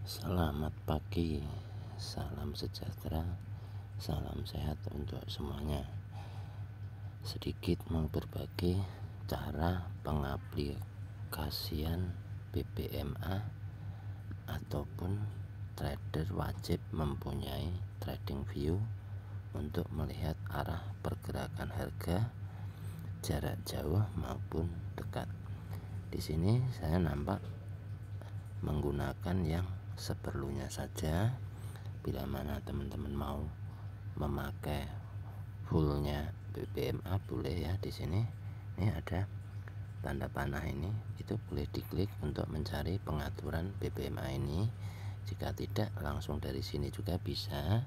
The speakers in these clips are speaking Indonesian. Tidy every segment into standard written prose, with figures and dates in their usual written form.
Selamat pagi, salam sejahtera, salam sehat untuk semuanya. Sedikit mau berbagi cara pengaplikasian BBMA ataupun trader wajib mempunyai trading view untuk melihat arah pergerakan harga jarak jauh maupun dekat. Di sini saya nampak menggunakan yang seperlunya saja. Bila mana teman-teman mau memakai fullnya BBMA boleh ya. Di sini ini ada tanda panah ini, itu boleh diklik untuk mencari pengaturan BBMA ini. Jika tidak, langsung dari sini juga bisa.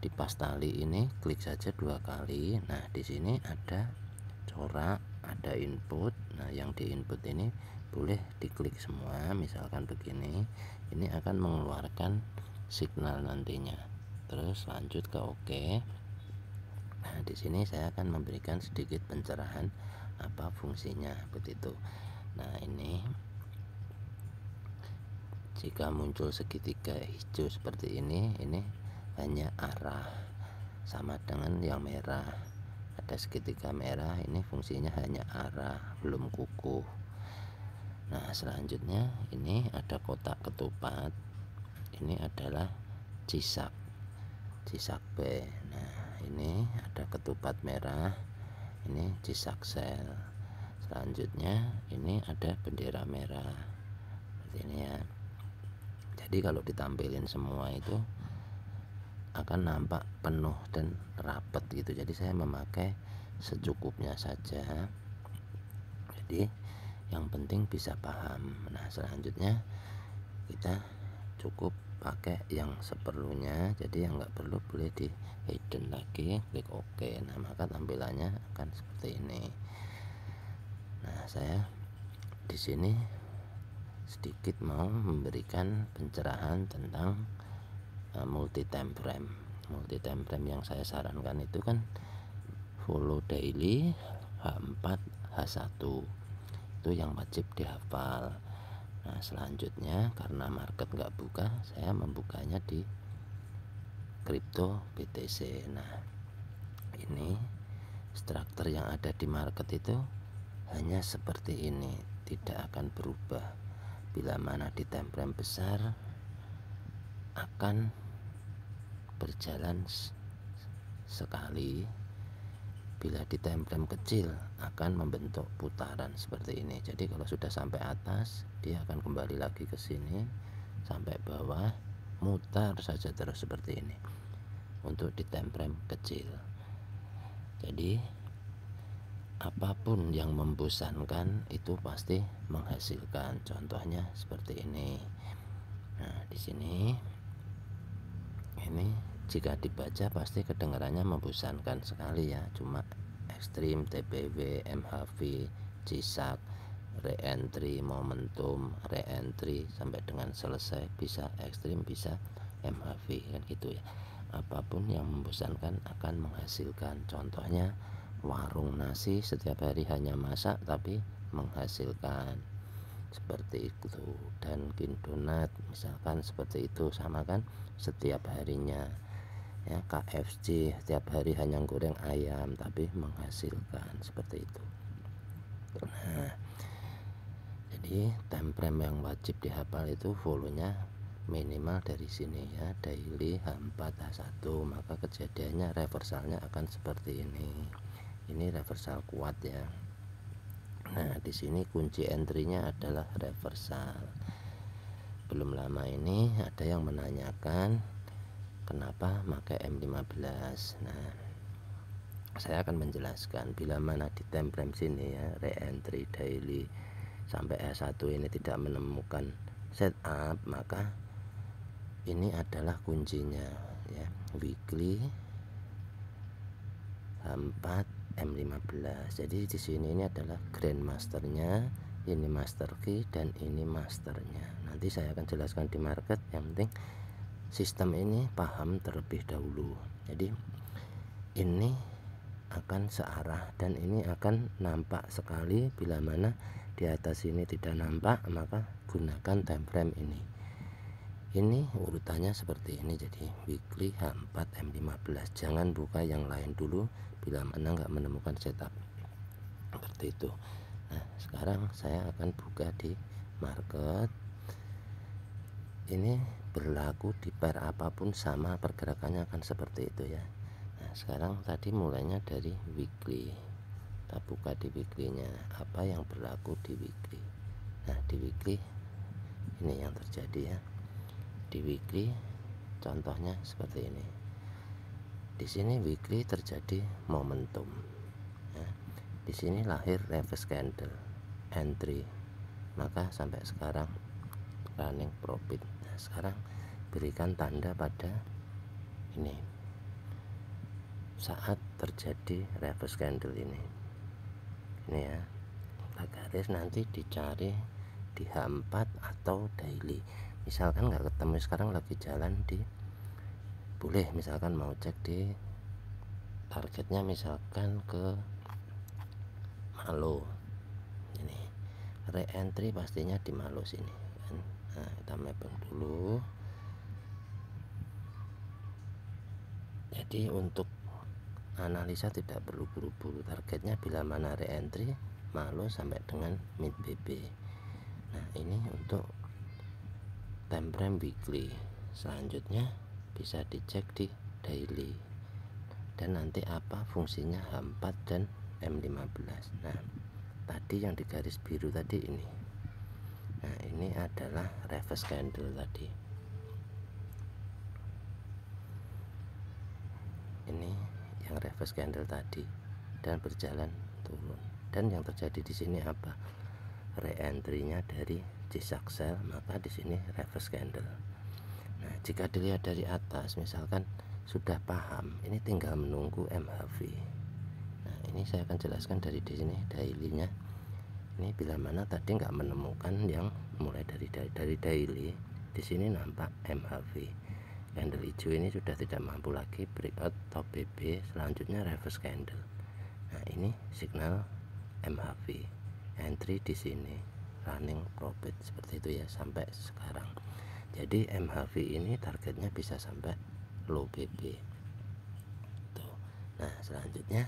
Di pas tali ini klik saja 2 kali. Nah, di sini ada corak, ada input. Nah, yang di input ini boleh diklik semua. Misalkan begini, ini akan mengeluarkan signal nantinya. Terus lanjut ke OK. Nah, di sini saya akan memberikan sedikit pencerahan apa fungsinya begitu. Nah, ini jika muncul segitiga hijau seperti ini hanya arah, sama dengan yang merah. Ada segitiga merah, ini fungsinya hanya arah, belum kukuh. Nah, selanjutnya ini ada kotak ketupat. Ini adalah cisak B. Nah, ini ada ketupat merah, ini cisak sel. Selanjutnya ini ada bendera merah seperti ini ya. Jadi kalau ditampilin semua itu akan nampak penuh dan rapat gitu. Jadi saya memakai secukupnya saja. Jadi yang penting bisa paham. Nah, selanjutnya kita cukup pakai yang seperlunya. Jadi yang nggak perlu boleh di hidden lagi, klik OK. Nah, maka tampilannya akan seperti ini. Nah, saya di sini sedikit mau memberikan pencerahan tentang multi time frame. Multi time frame yang saya sarankan itu kan follow daily, H4, H1. Itu yang wajib dihafal. Nah, selanjutnya karena market nggak buka, saya membukanya di kripto BTC. Nah, ini struktur yang ada di market itu hanya seperti ini, tidak akan berubah. Bila mana di time frame besar akan berjalan sekali, bila di time frame kecil akan membentuk putaran seperti ini. Jadi kalau sudah sampai atas, dia akan kembali lagi ke sini sampai bawah, mutar saja terus seperti ini untuk di time frame kecil. Jadi apapun yang membosankan itu pasti menghasilkan. Contohnya seperti ini. Nah, di sini ini jika dibaca pasti kedengarannya membosankan sekali ya. Cuma ekstrim, TPW, MHV, cisak, re-entry, momentum, re-entry sampai dengan selesai, bisa ekstrim, bisa MHV kan gitu ya. Apapun yang membosankan akan menghasilkan. Contohnya warung nasi setiap hari hanya masak tapi menghasilkan seperti itu. Dan Donat misalkan seperti itu, sama kan setiap harinya ya. KFC setiap hari hanya goreng ayam tapi menghasilkan seperti itu. Nah, jadi time frame yang wajib dihafal itu volunya minimal dari sini ya, daily H4 H1. Maka kejadiannya reversalnya akan seperti ini reversal kuat ya. Nah, di sini kunci entry-nya adalah reversal. Belum lama ini ada yang menanyakan kenapa pakai M15. Nah, saya akan menjelaskan. Bila mana di time frame sini ya, re-entry daily sampai S1 ini tidak menemukan setup, maka ini adalah kuncinya ya, weekly H4 M15. Jadi di sini ini adalah grandmasternya, ini master key dan ini masternya. Nanti saya akan jelaskan di market. Yang penting sistem ini paham terlebih dahulu. Jadi ini akan searah dan ini akan nampak sekali. Bila mana di atas ini tidak nampak, maka gunakan time frame ini. Ini urutannya seperti ini, jadi weekly H4 M15. Jangan buka yang lain dulu bila mana nggak menemukan setup seperti itu. Nah, sekarang saya akan buka di market. Ini berlaku di pair apapun sama, pergerakannya akan seperti itu ya. Nah, sekarang tadi mulainya dari weekly. Kita buka di weekly-nya, apa yang berlaku di weekly. Nah, di weekly ini yang terjadi ya. Di weekly contohnya seperti ini. Di sini weekly terjadi momentum ya. Di sini lahir reverse candle entry, maka sampai sekarang running profit. Nah, sekarang berikan tanda pada ini saat terjadi reverse candle ini ya, garis nanti dicari di H4 atau daily. Misalkan nggak ketemu, sekarang lagi jalan di, boleh misalkan mau cek di targetnya misalkan ke Malo, ini re-entry pastinya di Malo sini kan. Nah, kita mapping dulu. Jadi untuk analisa tidak perlu buru-buru, targetnya bila mana re-entry Malo sampai dengan mid BB. Nah, ini untuk time frame weekly. Selanjutnya bisa dicek di daily, dan nanti apa fungsinya H4 dan M15. Nah, tadi yang di garis biru tadi ini, nah ini adalah reverse candle tadi. Ini yang reverse candle tadi dan berjalan turun. Dan yang terjadi di sini apa? Re-entry-nya dari zigzag sell, maka di sini reverse candle. Nah, jika dilihat dari atas misalkan sudah paham, ini tinggal menunggu MHV. Nah, ini saya akan jelaskan dari di sini daily-nya. Ini bila mana tadi nggak menemukan yang mulai dari daily, di sini nampak MHV. Candle hijau ini sudah tidak mampu lagi breakout top BB, selanjutnya reverse candle. Nah, ini signal MHV, entry di sini, running profit seperti itu ya sampai sekarang. Jadi MHV ini targetnya bisa sampai low BB. Tuh. Nah, selanjutnya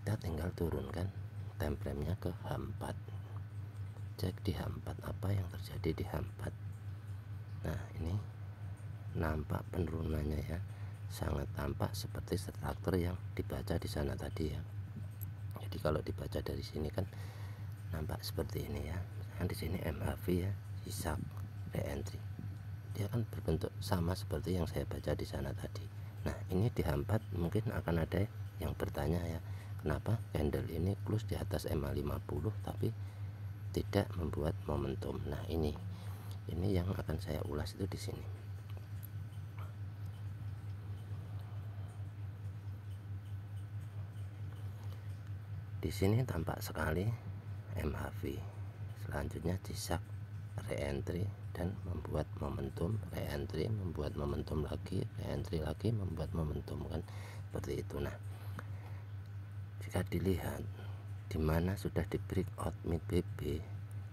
kita tinggal turunkan time frame-nya ke H4. Cek di H4 apa yang terjadi di H4. Nah, ini nampak penurunannya ya, sangat tampak seperti struktur yang dibaca di sana tadi ya. Jadi kalau dibaca dari sini kan nampak seperti ini ya. Kan di sini MHV ya, zigzag re-entry. Dia kan berbentuk sama seperti yang saya baca di sana tadi. Nah, ini di H4 mungkin akan ada yang bertanya ya, kenapa candle ini close di atas MA50 tapi tidak membuat momentum. Nah, ini yang akan saya ulas itu di sini. Di sini tampak sekali MHV, selanjutnya zigzag re-entry dan membuat momentum, re-entry membuat momentum lagi, re-entry lagi membuat momentum, kan seperti itu. Nah, jika dilihat di mana sudah di breakout mid BB,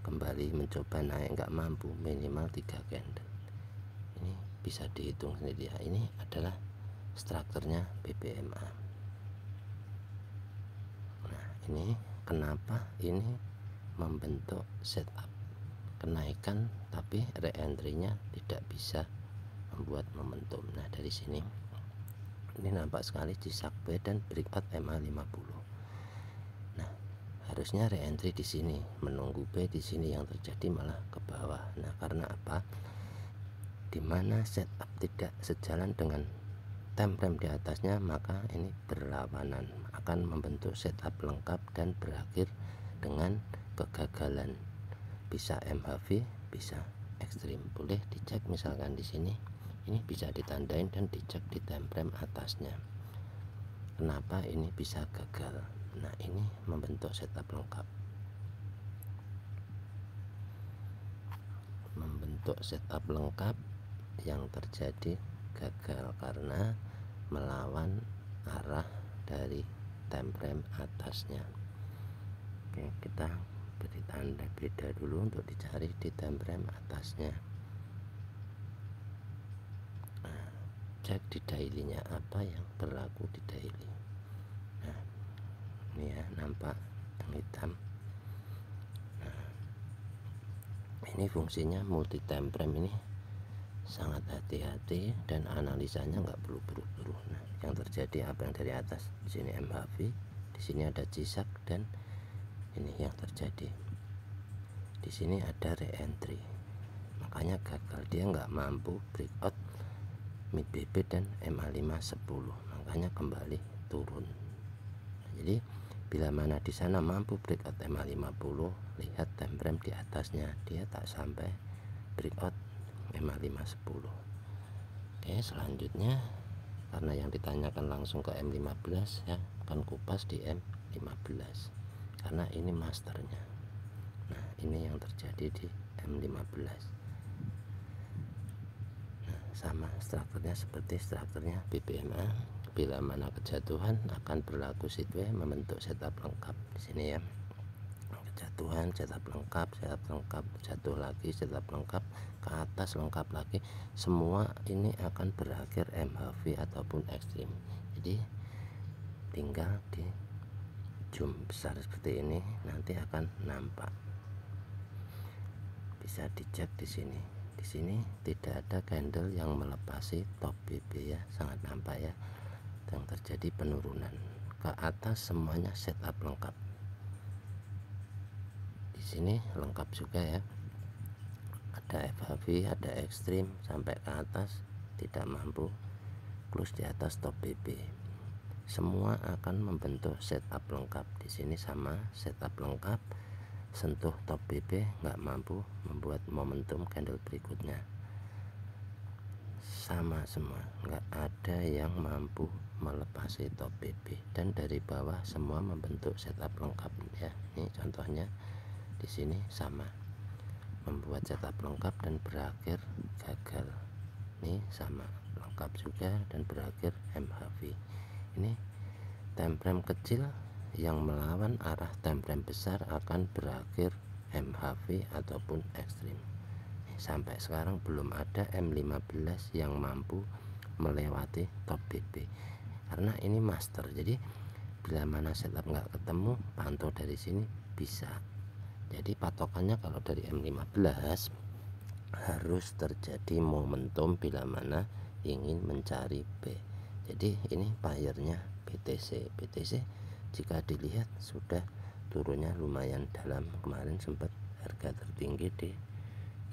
kembali mencoba naik nggak mampu, minimal 3 candle. Ini bisa dihitung sendiri ya. Ini adalah strukturnya BBMA. Ini kenapa ini membentuk setup kenaikan tapi re-entry-nya tidak bisa membuat momentum. Nah, dari sini ini nampak sekali zigzag B dan breakout MA50. Nah, harusnya re-entry di sini, menunggu B di sini, yang terjadi malah ke bawah. Nah, karena apa? Dimana setup tidak sejalan dengan time frame di atasnya, maka ini berlawanan, akan membentuk setup lengkap dan berakhir dengan kegagalan. Bisa MHV, bisa ekstrim. Boleh dicek misalkan di sini, ini bisa ditandain dan dicek di time frame atasnya. Kenapa ini bisa gagal? Nah, ini membentuk setup lengkap. Membentuk setup lengkap yang terjadi gagal karena melawan arah dari time frame atasnya. Oke, kita beri tanda beda dulu untuk dicari di time frame atasnya. cek di dailynya apa yang berlaku di daily. Nah ini ya, nampak yang hitam. Nah ini fungsinya multi time frame, ini sangat hati-hati dan analisanya nggak perlu buru-buru. Nah yang terjadi apa yang dari atas, di sini MHV, di sini ada G-Shock, dan ini yang terjadi di sini ada re-entry, makanya gagal, dia nggak mampu breakout mid BB dan MA5 10, makanya kembali turun. Jadi bila mana di sana mampu breakout MA50, lihat time frame di atasnya, dia tak sampai breakout MA5 10. Oke, selanjutnya karena yang ditanyakan langsung ke M15 ya, akan kupas di M15 karena ini masternya. Nah ini yang terjadi di M15. Nah sama strukturnya seperti strukturnya BBMA. Bila mana kejatuhan akan berlaku sideway membentuk setup lengkap di sini ya. Kejatuhan, setup lengkap, jatuh lagi, setup lengkap, ke atas lengkap lagi. Semua ini akan berakhir MHV ataupun ekstrim. Jadi tinggal di zoom besar seperti ini, nanti akan nampak. Bisa dicek di sini. Di sini tidak ada candle yang melepasi top BB ya, sangat nampak ya. Yang terjadi penurunan ke atas, semuanya setup lengkap. Di sini lengkap juga ya. Ada FHV, ada ekstrim sampai ke atas, tidak mampu close di atas top BB. Semua akan membentuk setup lengkap. Di sini sama setup lengkap, sentuh top BB nggak mampu membuat momentum candle berikutnya. Sama semua, nggak ada yang mampu melepasi top BB, dan dari bawah semua membentuk setup lengkap ya. Ini contohnya di sini sama, membuat setup lengkap dan berakhir gagal. Ini sama lengkap juga dan berakhir MHV. Ini time frame kecil yang melawan arah time frame besar akan berakhir MHV ataupun ekstrim. Sampai sekarang belum ada M15 yang mampu melewati top BB karena ini master. Jadi bila mana setup nggak ketemu, pantau dari sini bisa. Jadi patokannya kalau dari M15 harus terjadi momentum bila mana ingin mencari B. Jadi ini buyer-nya BTC. BTC jika dilihat sudah turunnya lumayan dalam, kemarin sempat harga tertinggi di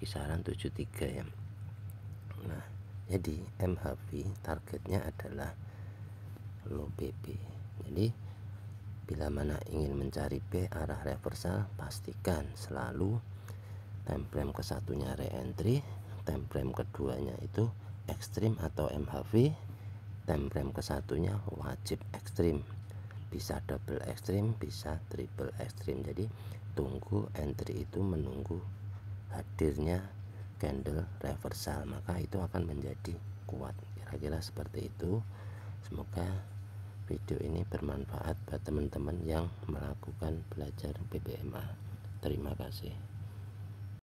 kisaran 73 ya. Nah jadi MHV targetnya adalah low BB. Jadi bila mana ingin mencari B arah reversal, pastikan selalu time frame ke satunya re-entry, time frame keduanya itu ekstrim atau MHV, time frame ke satunya wajib ekstrim, bisa double ekstrim, bisa triple ekstrim. Jadi tunggu entry itu menunggu hadirnya candle reversal, maka itu akan menjadi kuat. Kira-kira seperti itu. Semoga video ini bermanfaat buat teman-teman yang melakukan belajar BBMA. Terima kasih.